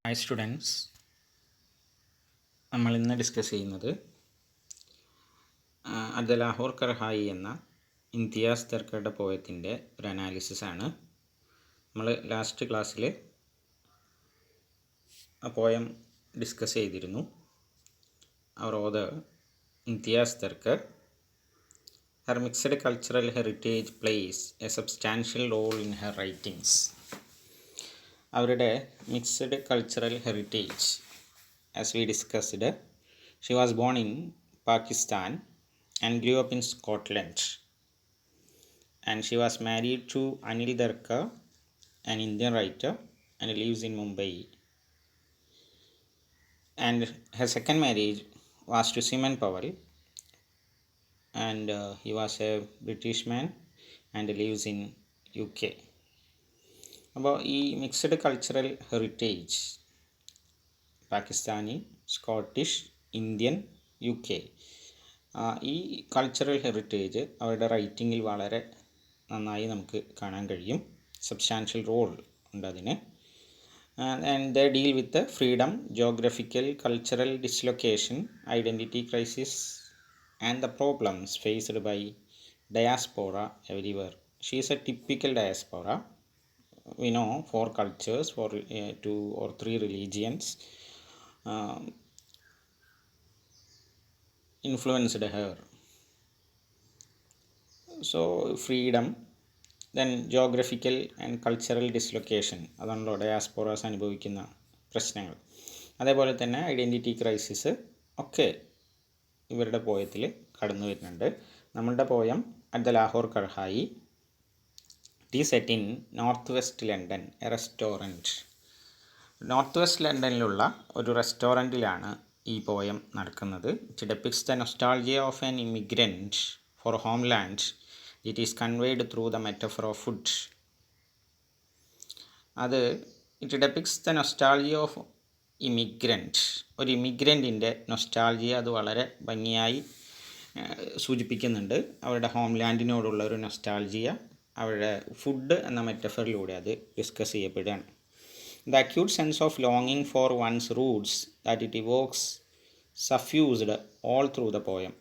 Hi students, നമ്മൾ ഇന്ന് discuss ചെയ്യുന്നത് അറ്റ് ദ ലാഹോർ കർഹായി എന്ന ഇംതിയാസ് ദർക്കറുടെ പോയത്തിൻ്റെ ഒരു അനാലിസിസ് ആണ്. നമ്മൾ ലാസ്റ്റ് ക്ലാസ്സിൽ ആ പോയം ഡിസ്കസ് ചെയ്തിരുന്നു. അവർ author Imtiaz Dharker her mixed cultural heritage plays a substantial role in her writings. അവരുടെ mixed cultural heritage, as we discussed, she was born in Pakistan and grew up in Scotland, and she was married to Anil Darkar, an Indian writer, and lives in Mumbai. And her second marriage was to Simon Powell, and he was a British man and lives in UK. അപ്പോൾ ഈ mixed cultural heritage, Pakistani, Scottish, Indian, UK, ഈ cultural heritage അവരുടെ റൈറ്റിങ്ങിൽ വളരെ നന്നായി നമുക്ക് കാണാൻ കഴിയും. Substantial role ഉണ്ട് അതിന്. And they deal with freedom, geographical, cultural dislocation, identity crisis and the problems faced by diaspora everywhere. She is a typical diaspora. We know 4 cultures, 2 or 3 religions influenced her. So freedom, then geographical and cultural dislocation, അതാണല്ലോ ഡയാസ്പോറാസ് അനുഭവിക്കുന്ന പ്രശ്നങ്ങൾ. അതേപോലെ തന്നെ identity crisis ഒക്കെ ഇവരുടെ പോയത്തിൽ കടന്നു വരുന്നുണ്ട്. നമ്മളുടെ poem at the Lahore karahi, it is set in north west London, a restaurant. North west ലണ്ടനിലുള്ള ഒരു റെസ്റ്റോറൻറ്റിലാണ് ഈ പോയം നടക്കുന്നത്. It depicts the nostalgia of an immigrant for home land. It is conveyed through the metaphor of food. അത് it depicts the nostalgia of immigrant, ഒരു ഇമിഗ്രൻറ്റിൻ്റെ nostalgia അത് വളരെ ഭംഗിയായി സൂചിപ്പിക്കുന്നുണ്ട്. അവരുടെ ഹോം ലാൻഡിനോടുള്ള ഒരു നൊസ്റ്റാൾജിയ അവരുടെ ഫുഡ് എന്ന മെറ്റഫറിലൂടെ അത് ഡിസ്കസ് ചെയ്യപ്പെടുകയാണ്. ദ അക്യൂട്ട് സെൻസ് ഓഫ് ലോങ്ങിങ് for one's roots that it evokes suffused all through the poem.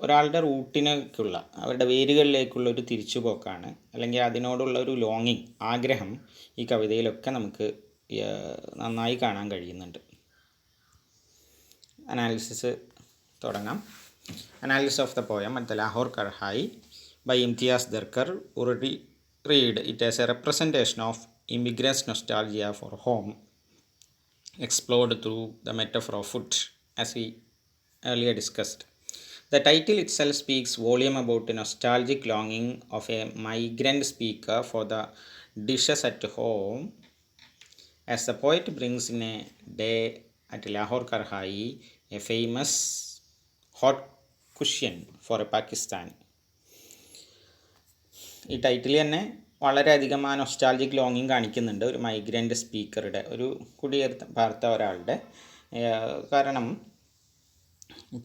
ഒരാളുടെ റൂട്ടിനേക്കുള്ള, അവരുടെ വേരുകളിലേക്കുള്ള ഒരു തിരിച്ചുപോക്കാണ്, അല്ലെങ്കിൽ അതിനോടുള്ള ഒരു ലോങ്ങിങ്, ആഗ്രഹം ഈ കവിതയിലൊക്കെ നമുക്ക് നന്നായി കാണാൻ കഴിയുന്നുണ്ട്. അനാലിസിസ് തുടങ്ങാം. Analysis of the poem at the Lahore karahi by Imtiaz Dharker. already read it as a representation of immigrants' nostalgia for home, explored through the metaphor of food, as we earlier discussed. The title itself speaks volume about the nostalgic longing of a migrant speaker for the dishes at home, as the poet brings in a day at Lahore Karhai a famous hot cushion for a Pakistani. ഈ title തന്നെ വളരെയധികം ആ nostalgic ലോങ്ങിങ് കാണിക്കുന്നുണ്ട് ഒരു migrant സ്പീക്കറുടെ, ഒരു പാർത്ത ഒരാളുടെ. കാരണം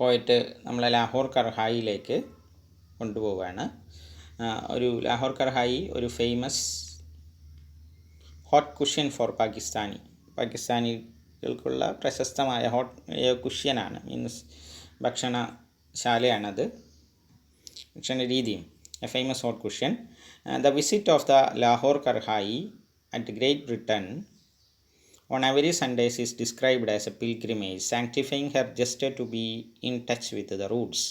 പോയിട്ട് നമ്മളെ ലാഹോർ കർഹായിലേക്ക് കൊണ്ടുപോവുകയാണ്. ഒരു ലാഹോർ കർഹായി ഒരു ഫേമസ് ഹോട്ട് കുഷ്യൻ ഫോർ പാകിസ്ഥാനികൾക്കുള്ള പ്രശസ്തമായ ഹോട്ട് കുഷ്യനാണ്, മീൻസ് ഭക്ഷണശാലയാണത്, ഭക്ഷണ രീതിയും. A famous haute cuisine. The visit of the Lahore karahi at Great Britain on every Sundays is described as a pilgrimage, sanctifying her gesture to be in touch with the roots.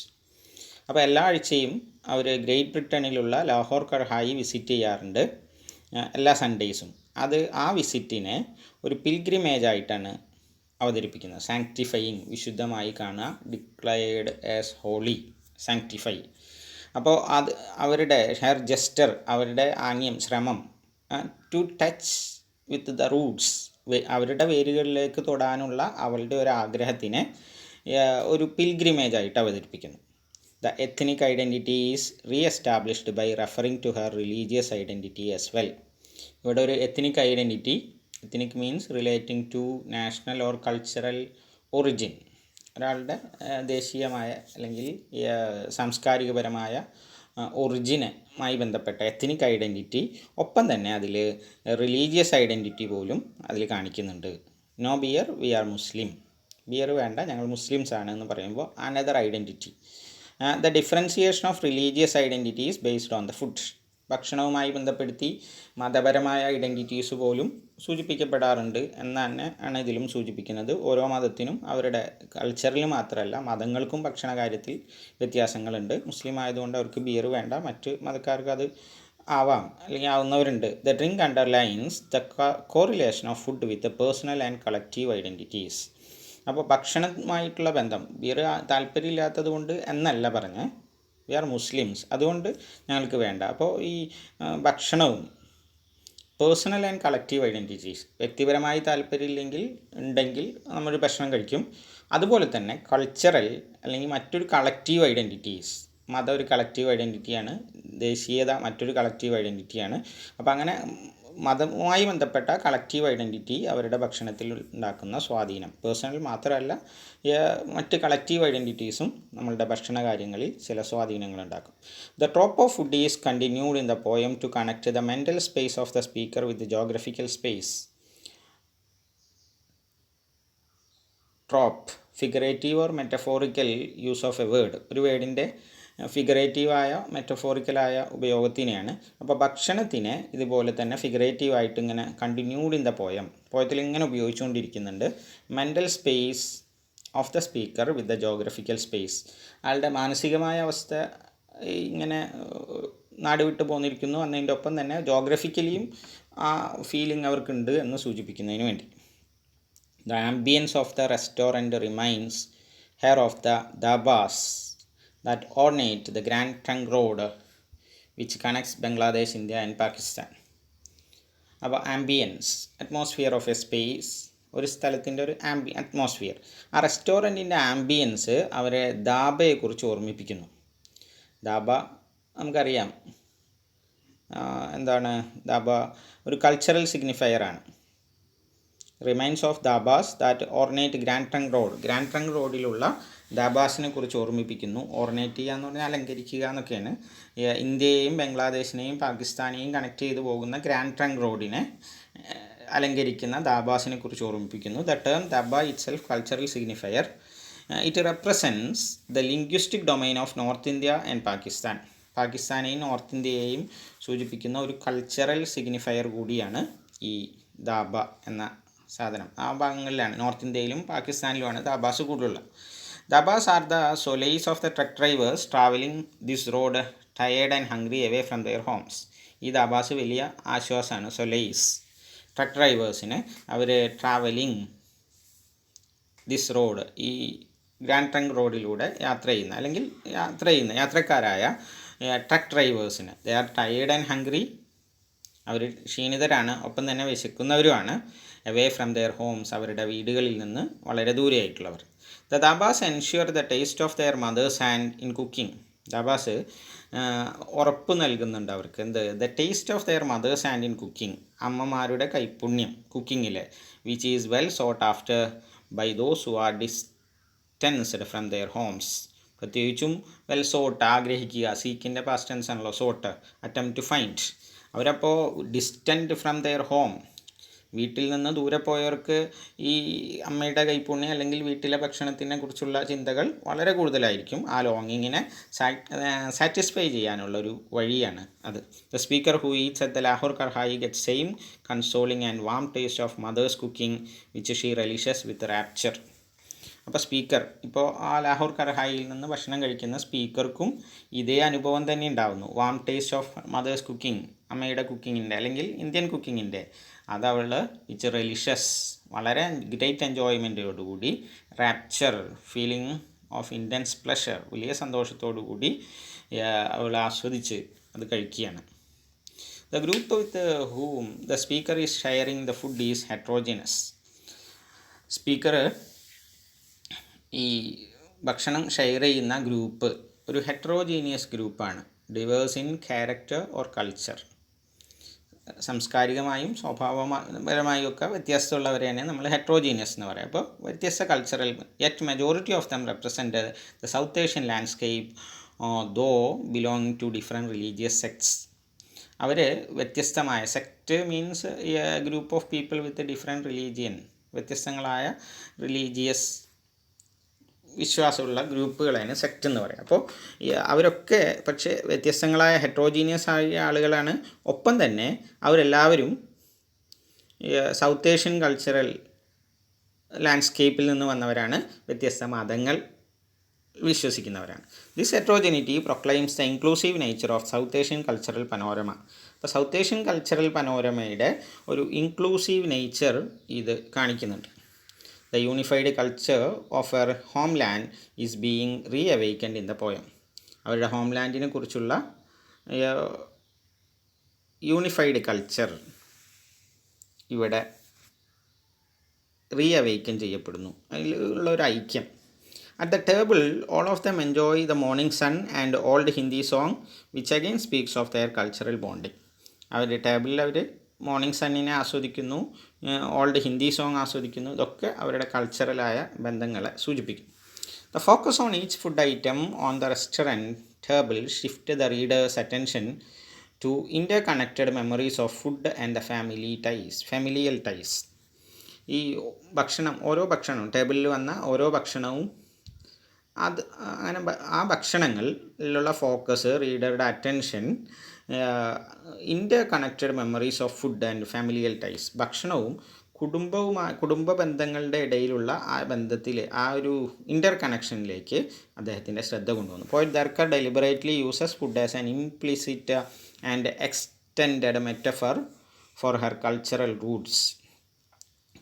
അപ്പോൾ എല്ലാ ആഴ്ചയും അവർ great ബ്രിട്ടനിലുള്ള Lahore കർഹായി visit ചെയ്യാറുണ്ട്, എല്ലാ സൺഡേയ്സും. അത് ആ വിസിറ്റിനെ ഒരു pilgrimage ആയിട്ടാണ് അവതരിപ്പിക്കുന്നത്. സാങ്ക്ടിഫൈയിങ്, വിശുദ്ധമായി കാണുക. Declared as holy, sanctify. അപ്പോൾ അത് അവരുടെ ഹെർ ജസ്റ്റർ, അവരുടെ ആംഗ്യം, ശ്രമം, to touch with the roots, അവരുടെ വേരുകളിലേക്ക് തൊടാനുള്ള അവളുടെ ഒരു ആഗ്രഹത്തിനെ ഒരു പിൽഗ്രിമേജ് ആയിട്ട് അവതരിപ്പിക്കുന്നു. The ethnic identity is re established by referring to her religious identity as well. ഇവിടെ ഒരു ethnic identity, ethnic means relating to national or cultural origin, ഒരാളുടെ ദേശീയമായ അല്ലെങ്കിൽ സാംസ്കാരികപരമായ ഒറിജിനുമായി ബന്ധപ്പെട്ട എത്നിക് ഐഡൻറ്റിറ്റി, ഒപ്പം തന്നെ അതിൽ റിലീജിയസ് ഐഡൻറ്റിറ്റി പോലും അതിൽ കാണിക്കുന്നുണ്ട്. No beer, we are Muslim. Beer വേണ്ട, ഞങ്ങൾ മുസ്ലിംസ് ആണ് എന്ന് പറയുമ്പോൾ another identity. The differentiation of religious identity is based on the food. ഭക്ഷണവുമായി ബന്ധപ്പെടുത്തി മതപരമായ ഐഡൻറ്റിറ്റീസ് പോലും സൂചിപ്പിക്കപ്പെടാറുണ്ട് എന്നാണ് ഇതിലും സൂചിപ്പിക്കുന്നത്. ഓരോ മതത്തിനും അവരുടെ കൾച്ചറിൽ മാത്രമല്ല മതങ്ങൾക്കും ഭക്ഷണ കാര്യത്തിൽ വ്യത്യാസങ്ങളുണ്ട്. മുസ്ലിം ആയതുകൊണ്ട് അവർക്ക് ബിയർ വേണ്ട, മറ്റ് മതക്കാർക്ക് അത് ആവാം അല്ലെങ്കിൽ ആവുന്നവരുണ്ട്. The drink underlines the correlation of food with personal and collective identities. അപ്പോൾ ഭക്ഷണവുമായിട്ടുള്ള ബന്ധം, ബിയർ താല്പര്യമില്ലാത്തത് കൊണ്ട് എന്നല്ല പറഞ്ഞ്, വി ആർ മുസ്ലിംസ്, അതുകൊണ്ട് ഞങ്ങൾക്ക് വേണ്ട. അപ്പോൾ ഈ ഭക്ഷണവും പേഴ്സണൽ ആൻഡ് കളക്റ്റീവ് ഐഡൻറ്റിറ്റീസ്, വ്യക്തിപരമായി താല്പര്യമില്ലെങ്കിൽ ഉണ്ടെങ്കിൽ നമ്മൾ ഭക്ഷണം കഴിക്കും. അതുപോലെ തന്നെ കൾച്ചറൽ അല്ലെങ്കിൽ മറ്റൊരു കളക്റ്റീവ് ഐഡൻറ്റിറ്റീസ്, മതം ഒരു കളക്റ്റീവ് ഐഡൻറ്റിറ്റിയാണ്, ദേശീയത മറ്റൊരു കളക്റ്റീവ് ഐഡൻറ്റിറ്റിയാണ്. അപ്പോൾ അങ്ങനെ മതവുമായി ബന്ധപ്പെട്ട കളക്റ്റീവ് ഐഡൻറ്റിറ്റി അവരുടെ ഭക്ഷണത്തിൽ ഉണ്ടാക്കുന്ന സ്വാധീനം, പേഴ്സണൽ മാത്രമല്ല മറ്റ് കളക്റ്റീവ് ഐഡൻറ്റിറ്റീസും നമ്മളുടെ ഭക്ഷണ കാര്യങ്ങളിൽ ചില സ്വാധീനങ്ങൾ ഉണ്ടാക്കും. The trope of food is continued in the poem to connect the mental space of the speaker with geographical space. Trope, figurative or metaphorical use of a word, ഒരു വേർഡിൻ്റെ ഫിഗറേറ്റീവായ മെറ്റഫോറിക്കലായ ഉപയോഗത്തിനെയാണ്. അപ്പോൾ ഭക്ഷണത്തിനെ ഇതുപോലെ തന്നെ ഫിഗറേറ്റീവായിട്ട് ഇങ്ങനെ കണ്ടിന്യൂഡ് ഇൻ ദ പോയത്തിൽ ഇങ്ങനെ ഉപയോഗിച്ചുകൊണ്ടിരിക്കുന്നുണ്ട്. Mental space of the speaker with the geographical space, ആളുടെ മാനസികമായ അവസ്ഥ ഇങ്ങനെ നാട് വിട്ട് പോന്നിരിക്കുന്നു എന്നതിൻ്റെ ഒപ്പം തന്നെ ജോഗ്രഫിക്കലിയും ആ ഫീലിംഗ് അവർക്കുണ്ട് എന്ന് സൂചിപ്പിക്കുന്നതിന് വേണ്ടി. The ambience of the restaurant reminds her of the dhabas that ornate the Grand Trunk Road which connects Bangladesh, India and Pakistan. അപ്പോൾ ambience, atmosphere of A space, ഒരു സ്ഥലത്തിൻ്റെ ഒരു അറ്റ്മോസ്ഫിയർ. ആ റെസ്റ്റോറൻറ്റിൻ്റെ ആംബിയൻസ് അവരെ ദാബയെക്കുറിച്ച് ഓർമ്മിപ്പിക്കുന്നു. ദാബ നമുക്കറിയാം എന്താണ്. ദാബ ഒരു കൾച്ചറൽ സിഗ്നിഫയറാണ്. Reminds of dhabas that ornate Grand Trunk Road, Grand Trunk റോഡിലുള്ള ദാബാസിനെ കുറിച്ച് ഓർമ്മിപ്പിക്കുന്നു. ഓർണേറ്റ് ചെയ്യുക എന്ന് പറഞ്ഞാൽ അലങ്കരിക്കുക എന്നൊക്കെയാണ്. ഇന്ത്യയെയും ബംഗ്ലാദേശിനെയും പാകിസ്ഥാനെയും കണക്ട് ചെയ്തു പോകുന്ന ഗ്രാൻഡ് ട്രങ്ക് റോഡിനെ അലങ്കരിക്കുന്ന ദാബാസിനെ കുറിച്ച് ഓർമ്മിപ്പിക്കുന്നു. The term dhaba itself cultural signifier. It represents the linguistic domain of North India and Pakistan. പാകിസ്ഥാനെയും നോർത്ത് ഇന്ത്യയെയും സൂചിപ്പിക്കുന്ന ഒരു കൾച്ചറൽ സിഗ്നിഫയർ കൂടിയാണ് ഈ ദാബ എന്ന സാധനം. ആ ഭാഗങ്ങളിലാണ്, നോർത്ത് ഇന്ത്യയിലും പാകിസ്ഥാനിലുമാണ് ദാബാസ് കൂടുതലുള്ള. Dabas are the solace of the truck drivers traveling this road tired and hungry away from their homes. ഈ ദാബാസ് വലിയ ആശ്വാസമാണ്, സൊലൈസ്. ട്രക്ക് ഡ്രൈവേഴ്സിന് അവർ ട്രാവലിംഗ് ദിസ് റോഡ്, ഈ ഗ്രാൻഡ് ട്രങ്ക് റോഡിലൂടെ യാത്ര ചെയ്യുന്ന യാത്രക്കാരായ ട്രക്ക് ഡ്രൈവേഴ്സിന്, they are tired and hungry, അവർ ക്ഷീണിതരാണ്, ഒപ്പം തന്നെ വിശക്കുന്നവരുമാണ്. അവേ ഫ്രം ദെയർ ഹോംസ്, അവരുടെ വീടുകളിൽ നിന്ന് വളരെ ദൂരെയായിട്ടുള്ളവർ. The dhabas ensure the taste of their mother's hand in cooking. Dhabas ഉറപ്പ് നൽകുന്നുണ്ട് അവർക്ക്, എന്ത്, the taste of their mother's hand in cooking, അമ്മമാരുടെ കൈപ്പുണ്യം കുക്കിങ്ങിൽ, which is well saute after by those who are distanced from their homes. പ്രത്യേകിച്ചും well sought, ആഗ്രഹിക്കുക, സീക്കിൻ്റെ പാസ്റ്റ് ടെൻസ് ആണല്ലോ, സോട്ട്, അറ്റംപ്റ്റ് ടു ഫൈൻഡ്. അവരപ്പോൾ ഡിസ്റ്റൻറ്റ് ഫ്രം ദെയർ ഹോം, വീട്ടിൽ നിന്ന് ദൂരെ പോയവർക്ക് ഈ അമ്മയുടെ കൈപ്പുണ്യം അല്ലെങ്കിൽ വീട്ടിലെ ഭക്ഷണത്തിനെ കുറിച്ചുള്ള ചിന്തകൾ വളരെ കൂടുതലായിരിക്കും. ആ ലോങ്ങിങ്ങിനെ സാറ്റിസ്ഫൈ ചെയ്യാനുള്ളൊരു വഴിയാണ് അത്. The speaker who eats at the Lahore Karahi get same consoling and warm taste of mother's cooking which she relishes with rapture. അപ്പോൾ സ്പീക്കർ, ഇപ്പോൾ ആ ലാഹോർ കർഹായിൽ നിന്ന് ഭക്ഷണം കഴിക്കുന്ന സ്പീക്കർക്കും ഇതേ അനുഭവം തന്നെ ഉണ്ടാകുന്നു. Warm taste of mother's cooking, അമ്മയുടെ കുക്കിങ്ങിൻ്റെ അല്ലെങ്കിൽ ഇന്ത്യൻ കുക്കിങ്ങിൻ്റെ, അതവൾ വിച്ച് റിലീഷ്യസ്, വളരെ ഗ്രേറ്റ് എൻജോയ്മെൻറ്റോടുകൂടി, rapture, feeling of intense pleasure, വലിയ സന്തോഷത്തോടു കൂടി അവൾ ആസ്വദിച്ച് അത് കഴിക്കുകയാണ്. The group with whom the speaker is sharing the food is heterogeneous. Speaker ഈ ഭക്ഷണം ഷെയർ ചെയ്യുന്ന ഗ്രൂപ്പ് ഒരു ഹെട്രോജീനിയസ് ഗ്രൂപ്പാണ്. Diverse in character or culture, സാംസ്കാരികമായും സ്വഭാവപരമായും ഒക്കെ വ്യത്യസ്തമുള്ളവരെയാണ് നമ്മൾ ഹെട്രോജീനിയസ് എന്ന് പറയുക. അപ്പോൾ വ്യത്യസ്ത cultural, yet majority of them represent the South Asian landscape though belong to different religious sects. അവർ വ്യത്യസ്തമായ, sect means a group of people with different religion, വ്യത്യസ്തങ്ങളായ റിലീജിയസ് വിശ്വാസമുള്ള ഗ്രൂപ്പുകളാണ് സെക്റ്റ് എന്ന് പറയുക. അപ്പോൾ അവരൊക്കെ പക്ഷേ വ്യത്യസ്തങ്ങളായ ഹെട്രോജീനിയസ് ആയ ആളുകളാണ്. ഒപ്പം തന്നെ അവരെല്ലാവരും സൗത്ത് ഏഷ്യൻ കൾച്ചറൽ ലാൻഡ്സ്കേപ്പിൽ നിന്ന് വന്നവരാണ്, വ്യത്യസ്ത മതങ്ങൾ വിശ്വസിക്കുന്നവരാണ്. This heterogeneity proclaims the inclusive nature of South Asian cultural panorama. അപ്പോൾ സൗത്ത് ഏഷ്യൻ കൾച്ചറൽ പനോരമയുടെ ഒരു ഇൻക്ലൂസീവ് നേച്ചർ ഇത് കാണിക്കുന്നുണ്ട്. The unified culture of her homeland is being reawakened in the poem. അവരുടെ ഹോം ലാൻഡിനെ കുറിച്ചുള്ള unified culture ഇവിടെ reawaken ചെയ്യപ്പെടുന്നു, അതിലുള്ള ഒരു ഐക്യം. At the table, all of them enjoy the morning sun and old Hindi song, which again speaks of their cultural bonding. അവരുടെ ടേബിളിൽ അവർ മോർണിംഗ് സണ്ണിനെ ആസ്വദിക്കുന്നു, ഓൾഡ് ഹിന്ദി സോങ് ആസ്വദിക്കുന്നു. ഇതൊക്കെ അവരുടെ കൾച്ചറലായ ബന്ധങ്ങളെ സൂചിപ്പിക്കും. The focus on each food item on the restaurant table shift the reader's attention to interconnected memories of food and the familial ties. ഈ ഭക്ഷണം, ഓരോ ഭക്ഷണവും ടേബിളിൽ വന്ന ഓരോ ഭക്ഷണവും അത് അങ്ങനെ ആ ഭക്ഷണങ്ങളിലുള്ള ഫോക്കസ്, റീഡറുടെ attention interconnected memories of food and familial ties, ഭക്ഷണവും കുടുംബ ബന്ധങ്ങളുടെ ഇടയിലുള്ള ആ ബന്ധത്തിൽ, ആ ഒരു ഇൻ്റർ കണക്ഷനിലേക്ക് അദ്ദേഹത്തിൻ്റെ ശ്രദ്ധ കൊണ്ടുവന്നു. Poet Dharker deliberately uses food as an implicit and extended metaphor for her cultural roots.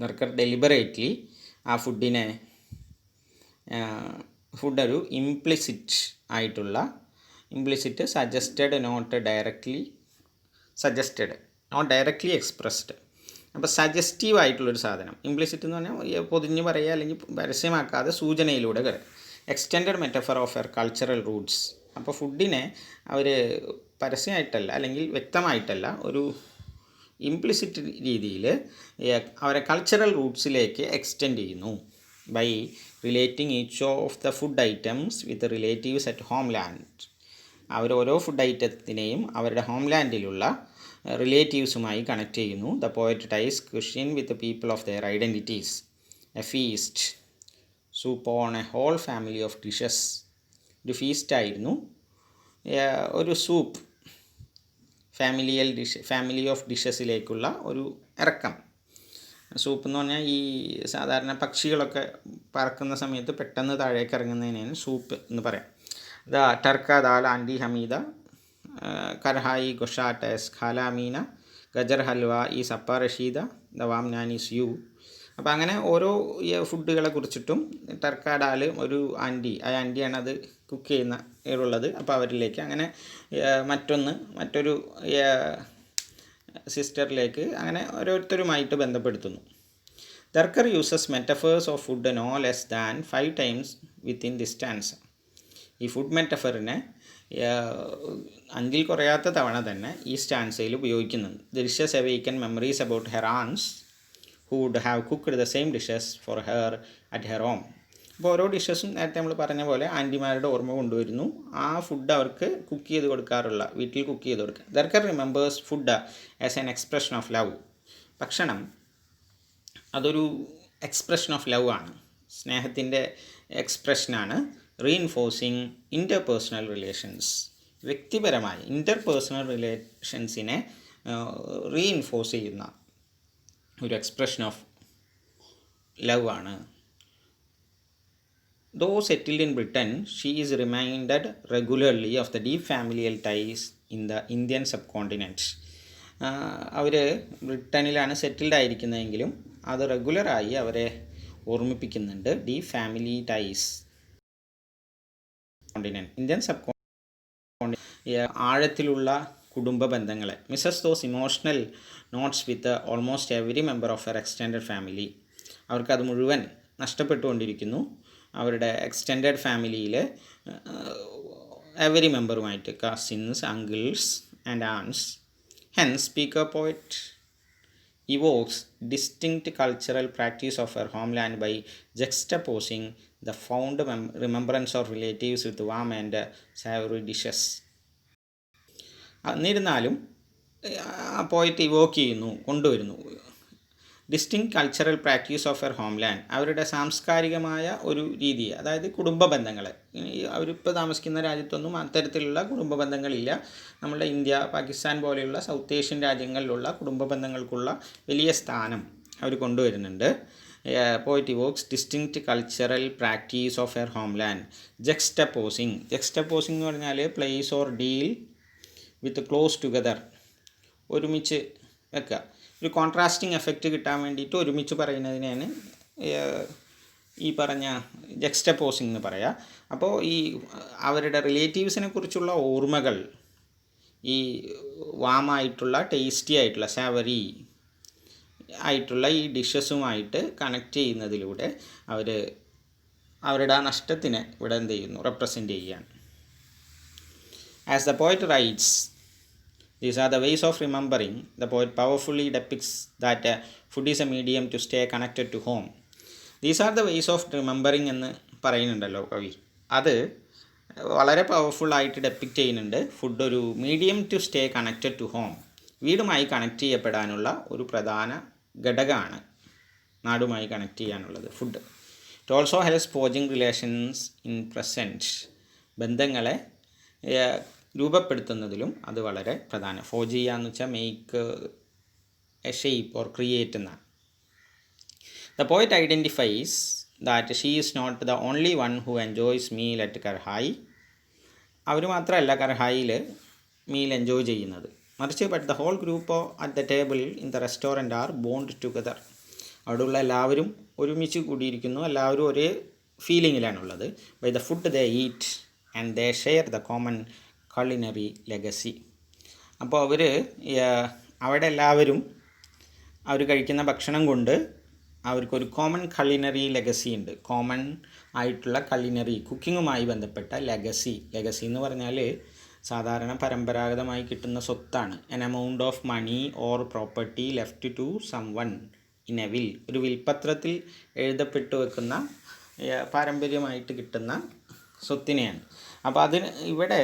Dharker deliberately ആ ഫുഡ് ഒരു ഇംപ്ലിസിറ്റ് ആയിട്ടുള്ള, implicit suggested not directly expressed. അപ്പോൾ സജസ്റ്റീവ് ആയിട്ടുള്ളൊരു സാധനം. ഇംപ്ലിസിറ്റ് എന്ന് പറഞ്ഞാൽ പൊതിഞ്ഞ് പറയുക അല്ലെങ്കിൽ പരസ്യമാക്കാതെ സൂചനയിലൂടെ കയറുക. Extended metaphor of er cultural Roots. അപ്പോൾ ഫുഡിനെ അവർ പരസ്യമായിട്ടല്ല അല്ലെങ്കിൽ വ്യക്തമായിട്ടല്ല, ഒരു ഇംപ്ലിസിറ്റ് രീതിയിൽ അവരെ കൾച്ചറൽ റൂട്ട്സിലേക്ക് എക്സ്റ്റെൻഡ് ചെയ്യുന്നു. By relating each of the food items with relatives at homeland. അവർ ഓരോ ഫുഡ് ഐറ്റത്തിനെയും അവരുടെ ഹോം ലാൻഡിലുള്ള റിലേറ്റീവ്സുമായി കണക്ട് ചെയ്യുന്നു. The poet ties question with people of their identities. A feast soup on a whole family of dishes. ഒരു ഫീസ്റ്റായിരുന്നു, ഒരു സൂപ്പ്, ഫാമിലി ഓഫ് ഡിഷസിലേക്കുള്ള ഒരു ഇറക്കം. സൂപ്പ് എന്ന് പറഞ്ഞാൽ ഈ സാധാരണ പക്ഷികളൊക്കെ പറക്കുന്ന സമയത്ത് പെട്ടെന്ന് താഴേക്ക് ഇറങ്ങുന്നതിനാണ് സൂപ്പ് എന്ന് പറയാം. ദ ടർക്ക ദാൽ ആൻറ്റി ഹമീദ, കർഹായി ഗൊഷാട്ടസ് ഖാലാമീന, ഗജർ ഹൽവ ഈ സപ്പ Rasheeda, the warm nanis you. അപ്പോൾ അങ്ങനെ ഓരോ ഫുഡുകളെ കുറിച്ചിട്ടും ടർക്ക ഡാൽ ഒരു ആൻറ്റി, ആ ആൻറ്റിയാണ് അത് കുക്ക് ചെയ്യുന്നത്. അപ്പോൾ അവരിലേക്ക് അങ്ങനെ മറ്റൊരു സിസ്റ്ററിലേക്ക് അങ്ങനെ ഓരോരുത്തരുമായിട്ട് ബന്ധപ്പെടുത്തുന്നു. Dharker uses metaphors of food no less than 5 times within this stanza. ഈ ഫുഡ് മെറ്റഫറിനെ 5 കുറയാത്ത തവണ തന്നെ ഈ സ്റ്റാൻസയിൽ ഉപയോഗിക്കുന്നുണ്ട്. The dishes awaken memories about her aunts who would have cooked the same dishes for her at her home. അപ്പോൾ ഓരോ ഡിഷസും നേരത്തെ നമ്മൾ പറഞ്ഞ പോലെ ആൻറ്റിമാരുടെ ഓർമ്മ കൊണ്ടുവരുന്നു. ആ ഫുഡ് അവർക്ക് കുക്ക് ചെയ്ത് കൊടുക്കാറുള്ള, വീട്ടിൽ കുക്ക് ചെയ്ത് കൊടുക്കുക. Dharker remembers food as an expression of love. ഭക്ഷണം അതൊരു എക്സ്പ്രഷൻ ഓഫ് ലവ് ആണ്, സ്നേഹത്തിൻ്റെ എക്സ്പ്രഷനാണ്. Reinforcing interpersonal relations. വ്യക്തിപരമായ ഇൻ്റർപേഴ്സണൽ റിലേഷൻസിനെ റീഇൻഫോഴ്സ് ചെയ്യുന്ന ഒരു എക്സ്പ്രഷൻ ഓഫ് ലവ് ആണ്. Though settled in Britain, she is reminded regularly of the deep familial ties in the Indian subcontinent. അവർ ബ്രിട്ടനിലാണ് സെറ്റിൽഡ് ആയിരിക്കുന്നതെങ്കിലും അത് റെഗുലറായി അവരെ ഓർമ്മിപ്പിക്കുന്നുണ്ട് deep family ties. Indian subcontinent ആഴത്തിലുള്ള കുടുംബ ബന്ധങ്ങളെ. Misses those emotional knots with almost every member of her extended family. അവർക്കത് മുഴുവൻ നഷ്ടപ്പെട്ടുകൊണ്ടിരിക്കുന്നു. അവരുടെ എക്സ്റ്റെൻഡഡ് ഫാമിലിയിൽ എവരി മെമ്പറുമായിട്ട്, cousins, uncles and aunts. Hence speaker poet evokes distinct cultural practice of her homeland by juxtaposing the fond remembrance of relatives with warm and savory dishes. എന്നിരുന്നാലും ആ പോയിട്ട് Evoque ചെയ്യുന്നു, കൊണ്ടുവരുന്നു distinct cultural practice of her homeland, അവരുടെ സാംസ്കാരികമായ ഒരു രീതി, അതായത് കുടുംബ ബന്ധങ്ങൾ. അവരിപ്പോൾ താമസിക്കുന്ന രാജ്യത്തൊന്നും അത്തരത്തിലുള്ള കുടുംബ ബന്ധങ്ങളില്ല. നമ്മുടെ ഇന്ത്യ, പാകിസ്ഥാൻ പോലെയുള്ള സൗത്ത് ഏഷ്യൻ രാജ്യങ്ങളിലുള്ള കുടുംബ ബന്ധങ്ങൾക്കുള്ള വലിയ സ്ഥാനം അവർ കൊണ്ടുവരുന്നുണ്ട്. Poet evokes distinct cultural practice of her homeland. Juxtaposing എന്ന് പറഞ്ഞാൽ place or deal with close together, ഒരുമിച്ച് വെക്കുക. ഒരു കോൺട്രാസ്റ്റിംഗ് എഫക്റ്റ് കിട്ടാൻ വേണ്ടിയിട്ട് ഒരുമിച്ച് പറയുന്നതിനാണ് ഈ പറഞ്ഞ ജക്സ്റ്റപ്പോസിങ് എന്ന് പറയുക. അപ്പോൾ ഈ അവരുടെ റിലേറ്റീവ്സിനെ കുറിച്ചുള്ള ഓർമ്മകൾ ഈ വാമായിട്ടുള്ള, ടേസ്റ്റി ആയിട്ടുള്ള, സാവറി ആയിട്ടുള്ള ഈ ഡിഷസുമായിട്ട് കണക്ട് ചെയ്യുന്നതിലൂടെ അവർ അവരുടെ ആ നഷ്ടത്തിനെ ഇവിടെ എന്ത് ചെയ്യുന്നു, റെപ്രസെൻ്റ് ചെയ്യുകയാണ്. As the poet rights, these are the ways of remembering. The poet powerfully depicts that food is a medium to stay connected to home. These are the ways of remembering എന്ന് പറയുന്നുണ്ടല്ലോ കവി. അത് വളരെ പവർഫുള്ളായിട്ട് depict ചെയ്യുന്നുണ്ട്. Food ഒരു medium to stay connected to home, വീടുമായി connect ചെയ്യപ്പെടാനുള്ള ഒരു പ്രധാന ഘടകമാണ് നാടുമായി കണക്ട് ചെയ്യാനുള്ളത് food. It also helps forging relations in present, ബന്ധങ്ങളെ രൂപപ്പെടുത്തുന്നതിലും അത് വളരെ പ്രധാനം. ഫോർജ് ചെയ്യുക എന്ന് വെച്ചാൽ make a shape or create എന്നാണ്. The poet identifies that she is not the only one who enjoys meal at Karahi. അവർ മാത്രമല്ല കർഹായിൽ മീൽ എൻജോയ് ചെയ്യുന്നത്, മറിച്ച് but the whole group at the table in the restaurant are bond together. അവിടെയുള്ള എല്ലാവരും ഒരുമിച്ച് കൂടിയിരിക്കുന്നു, എല്ലാവരും ഒരേ ഫീലിങ്ങിലാണുള്ളത്. By the food they eat and they share the common culinary legacy. അപ്പോൾ അവിടെ എല്ലാവരും അവർ കഴിക്കുന്ന ഭക്ഷണം കൊണ്ട് അവർക്കൊരു കോമൺ culinary legacy ഉണ്ട്. കോമൺ ആയിട്ടുള്ള culinary കുക്കിങ്ങുമായി ബന്ധപ്പെട്ട ലെഗസി എന്ന് പറഞ്ഞാൽ സാധാരണ പരമ്പരാഗതമായി കിട്ടുന്ന സ്വത്താണ്. an amount of money or property left to someone in a will, ഒരു വിൽപത്രത്തിൽ എഴുതപ്പെട്ടു വെക്കുന്ന പാരമ്പര്യമായിട്ട് കിട്ടുന്ന സ്വത്തിനെയാണ്. അപ്പോൾ അതിന് ഇവിടെ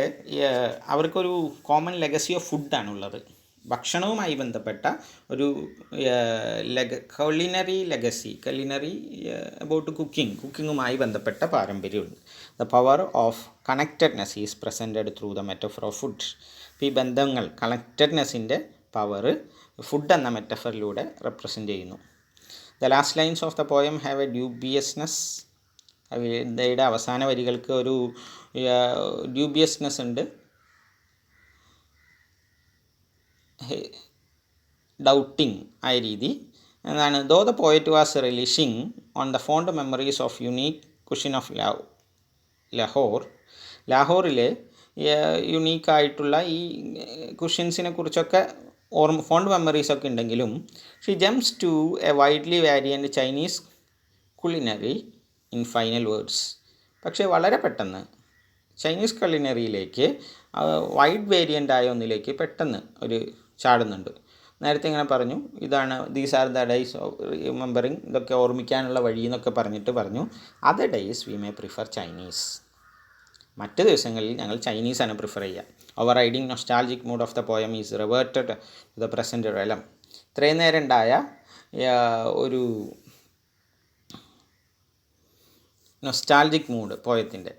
അവർക്കൊരു കോമൺ ലെഗസി ഓഫ് ഫുഡാണുള്ളത്. ഭക്ഷണവുമായി ബന്ധപ്പെട്ട ഒരു culinary legacy, അബൌട്ട് കുക്കിങ്ങുമായി ബന്ധപ്പെട്ട പാരമ്പര്യമുണ്ട്. The power of connectedness is presented through the metaphor of food. ഈ ബന്ധങ്ങൾ, കണക്റ്റഡ്നെസ്സിൻ്റെ പവർ ഫുഡ് എന്ന മെറ്റഫറിലൂടെ റെപ്രസെൻ്റ് ചെയ്യുന്നു. The last lines of the poem have a dubiousness. കവിതയുടെ അവസാന വരികൾക്ക് ഒരു ഡ്യൂബിയസ്നെസ് ഉണ്ട്, ഡൗട്ടിങ് ആയ രീതി. എന്താണ്? Though the poet was relishing on the fond memories of unique cuisine of ലാഹോറിലെ യുണീക്കായിട്ടുള്ള ഈ കുഷൻസിനെ കുറിച്ചൊക്കെ ഫോണ്ട് മെമ്മറീസൊക്കെ ഉണ്ടെങ്കിലും she jumps to a widely variant Chinese culinary in final words. പക്ഷേ വളരെ പെട്ടെന്ന് ചൈനീസ് കുലിനറിയിലേക്ക് വൈഡ് വേരിയൻ്റ് ആയ ഒന്നിലേക്ക് പെട്ടെന്ന് ഒരു ചാടുന്നുണ്ട്. നേരത്തെ ഇങ്ങനെ പറഞ്ഞു, ഇതാണ് these are the days of remembering, ഇതൊക്കെ ഓർമ്മിക്കാനുള്ള വഴി എന്നൊക്കെ പറഞ്ഞു. Other days we may prefer Chinese, മറ്റ് ദിവസങ്ങളിൽ ഞങ്ങൾ ചൈനീസാണ് പ്രിഫർ ചെയ്യുക. Overriding nostalgic mood of the poem is reverted to the present realm. ഇത്രയും നേരം ഉണ്ടായ ഒരു നൊസ്റ്റാൾജിക് മൂഡ് പോയത്തിൻ്റെ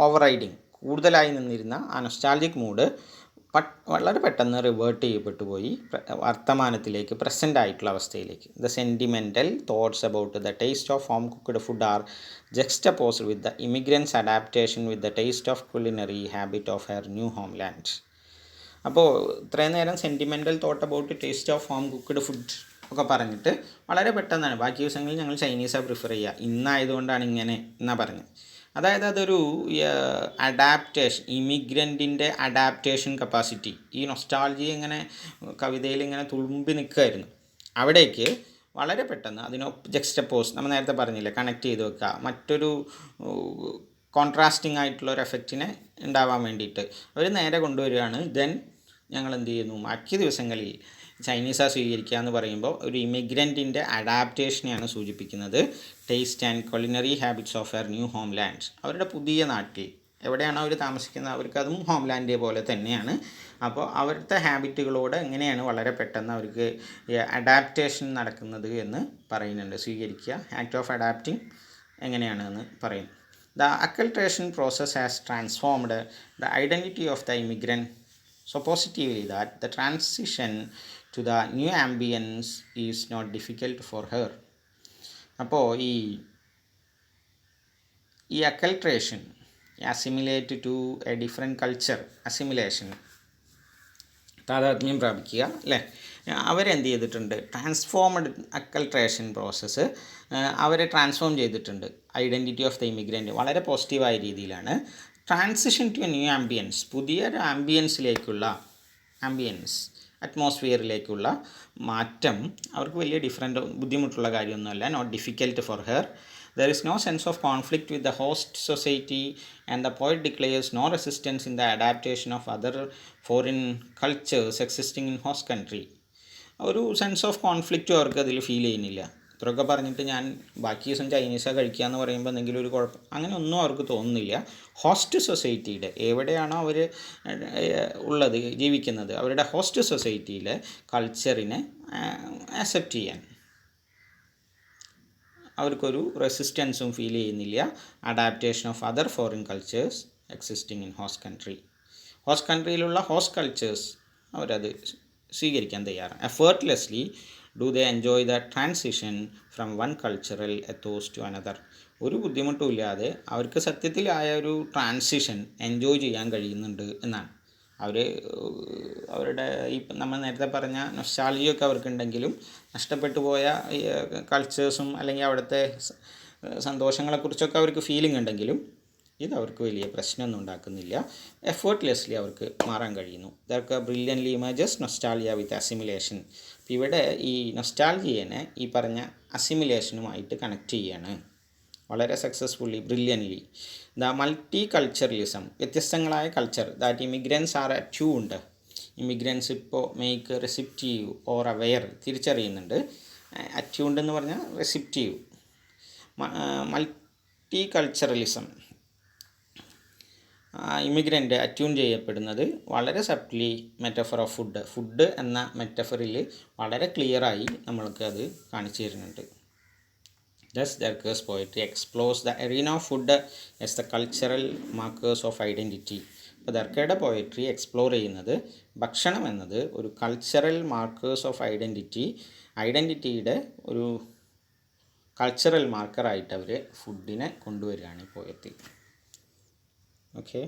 ഓവർ റൈഡിങ് കൂടുതലായി നിന്നിരുന്ന ആ നൊസ്റ്റാൾജിക് മൂഡ് വളരെ പെട്ടെന്ന് റിവേർട്ട് ചെയ്യപ്പെട്ടു പോയി വർത്തമാനത്തിലേക്ക്, പ്രസൻ്റ് ആയിട്ടുള്ള അവസ്ഥയിലേക്ക്. The sentimental thoughts about the taste of home cooked food are juxtaposed with the immigrants adaptation with the taste of culinary habit of her new homeland. അപ്പോൾ ഇത്രയും നേരം sentimental thought about taste of home cooked food ഒക്കെ പറഞ്ഞിട്ട് വളരെ പെട്ടെന്നാണ് ബാക്കി ദിവസങ്ങളിൽ ഞങ്ങൾ ചൈനീസാണ് പ്രിഫർ ചെയ്യുക, ഇന്നായതുകൊണ്ടാണ് ഇങ്ങനെ എന്നാണ് പറഞ്ഞത്. അതായത് അതൊരു അഡാപ്റ്റേഷൻ, ഇമിഗ്രൻറ്റിൻ്റെ അഡാപ്റ്റേഷൻ കപ്പാസിറ്റി. ഈ നൊസ്റ്റാൾജി ഇങ്ങനെ കവിതയിൽ ഇങ്ങനെ തുളുമ്പി നിൽക്കുമായിരുന്നു. അവിടേക്ക് വളരെ പെട്ടെന്ന് അതിനോ ജക്സ്റ്റപ്പോസ്, നമ്മൾ നേരത്തെ പറഞ്ഞില്ലേ, കണക്ട് ചെയ്ത് വെക്കുക, മറ്റൊരു കോൺട്രാസ്റ്റിംഗ് ആയിട്ടുള്ള ഒരു എഫക്റ്റിനെ ഉണ്ടാവാൻ വേണ്ടിയിട്ട് അവർ നേരെ കൊണ്ടുവരികയാണ്. ദെൻ ഞങ്ങൾ എന്ത് ചെയ്യുന്നു, ബാക്കി ദിവസങ്ങളിൽ ചൈനീസാണ് സ്വീകരിക്കുക എന്ന് പറയുമ്പോൾ ഒരു ഇമിഗ്രൻറ്റിൻ്റെ അഡാപ്റ്റേഷനെയാണ് സൂചിപ്പിക്കുന്നത്. Taste and culinary habits of air new home lands. അവരുടെ പുതിയ നാട്ടിൽ എവിടെയാണോ അവർ താമസിക്കുന്നത് അവർക്കതും ഹോം ലാൻഡ് പോലെ തന്നെയാണ്. അപ്പോൾ അവരുടെ ഹാബിറ്റുകളോട് എങ്ങനെയാണ് വളരെ പെട്ടെന്ന് അവർക്ക് അഡാപ്റ്റേഷൻ നടക്കുന്നത് എന്ന് പറയുന്നുണ്ട്. സ്വീകരിക്കുക, ആക്ട് ഓഫ് അഡാപ്റ്റിംഗ് എങ്ങനെയാണെന്ന് പറയും. The acculturation process has transformed the identity of the immigrant so positively that the transition to the new ambience is not difficult for her. അപ്പോൾ ഈ acculturation, assimilate to a different culture, assimilation, താതാത്മ്യം പ്രാപിക്കുക അല്ലേ, അവരെന്ത് ചെയ്തിട്ടുണ്ട്, transformed acculturation process അവരെ transform ചെയ്തിട്ടുണ്ട്. Identity of the immigrant വളരെ പോസിറ്റീവായ രീതിയിലാണ്. Transition to a new ambience, പുതിയൊരു ആംബിയൻസിലേക്കുള്ള അറ്റ്മോസ്ഫിയറിലേക്കുള്ള മാറ്റം അവർക്ക് വലിയ ബുദ്ധിമുട്ടുള്ള കാര്യമൊന്നുമല്ല. Not difficult for her. There is no sense of conflict with the host society, and the poet declares no resistance in the adaptation of other foreign cultures existing in host country. ഒരു sense of കോൺഫ്ലിക്റ്റും അവർക്ക് അതിൽ feel ചെയ്യുന്നില്ല. ഇത്രയൊക്കെ പറഞ്ഞിട്ട് ഞാൻ ബാക്കി ദിവസം ചൈനീസാണ് കഴിക്കുക എന്ന് പറയുമ്പോൾ എന്തെങ്കിലും ഒരു കുഴപ്പം അങ്ങനെ ഒന്നും അവർക്ക് തോന്നുന്നില്ല. ഹോസ്റ്റ് സൊസൈറ്റിയുടെ എവിടെയാണോ അവർ ഉള്ളത് ജീവിക്കുന്നത് അവരുടെ ഹോസ്റ്റ് സൊസൈറ്റിയിലെ കൾച്ചറിനെ ആക്സെപ്റ്റ് ചെയ്യാൻ അവർക്കൊരു റെസിസ്റ്റൻസും ഫീൽ ചെയ്യുന്നില്ല. Adaptation of other foreign cultures existing in host country, host കൺട്രിയിലുള്ള ഹോസ്റ്റ് കൾച്ചേഴ്സ് അവരത് സ്വീകരിക്കാൻ തയ്യാറാണ്. Effortlessly do they enjoy the transition from one cultural ethos to another. ഒരു ബുദ്ധിമുട്ടും ഇല്ലാതെ അവർക്ക് സത്യത്തിൽ ആ ഒരു ട്രാൻസിഷൻ എൻജോയ് ചെയ്യാൻ കഴിയുന്നുണ്ട് എന്നാണ്. അവരുടെ ഈ നമ്മൾ നേരത്തെ പറഞ്ഞ നൊസ്റ്റാൾജിയൊക്കെ അവർക്കുണ്ടെങ്കിലും നഷ്ടപ്പെട്ടു പോയ കൾച്ചേഴ്സും അല്ലെങ്കിൽ അവിടുത്തെ സന്തോഷങ്ങളെക്കുറിച്ചൊക്കെ അവർക്ക് ഫീലിംഗ് ഉണ്ടെങ്കിലും ഇതവർക്ക് വലിയ പ്രശ്നമൊന്നും ഉണ്ടാക്കുന്നില്ല. എഫേർട്ട്ലെസ്ലി അവർക്ക് മാറാൻ കഴിയുന്നു. ഇതൊക്കെ brilliantly images nostalgia with assimilation. ഇവിടെ ഈ നൊസ്റ്റാൾജിയനെ ഈ പറഞ്ഞ അസിമിലേഷനുമായിട്ട് കണക്ട് ചെയ്യാണ് വളരെ successfully, brilliantly. The multiculturalism, വ്യത്യസ്തങ്ങളായ culture that immigrants are attuned. Immigrants ഇപ്പോൾ മേക്ക് റെസിപ്റ്റീവ് ഓർ അവെയർ, തിരിച്ചറിയുന്നുണ്ട്. അറ്റ്യൂൺഡ് എന്ന് പറഞ്ഞാൽ receptive. Multiculturalism, immigrant attune ചെയ്യപ്പെടുന്നത് വളരെ സപ്ലി മെറ്റഫർ ഓഫ് ഫുഡ് എന്ന മെറ്റഫറിൽ വളരെ ക്ലിയറായി നമ്മൾക്ക് അത് കാണിച്ചു തരുന്നുണ്ട്. Thus, Darker's poetry explores the arena of food as the cultural markers of identity. അപ്പോൾ ദർക്കയുടെ പോയട്രി എക്സ്പ്ലോർ ചെയ്യുന്നത് ഭക്ഷണം എന്നത് ഒരു കൾച്ചറൽ മാർക്കേഴ്സ് ഓഫ് ഐഡൻറ്റിറ്റിയുടെ ഒരു കൾച്ചറൽ മാർക്കറായിട്ട് അവർ ഫുഡിനെ കൊണ്ടുവരികയാണ് ഈ പോയത്തിൽ. ഓക്കെ.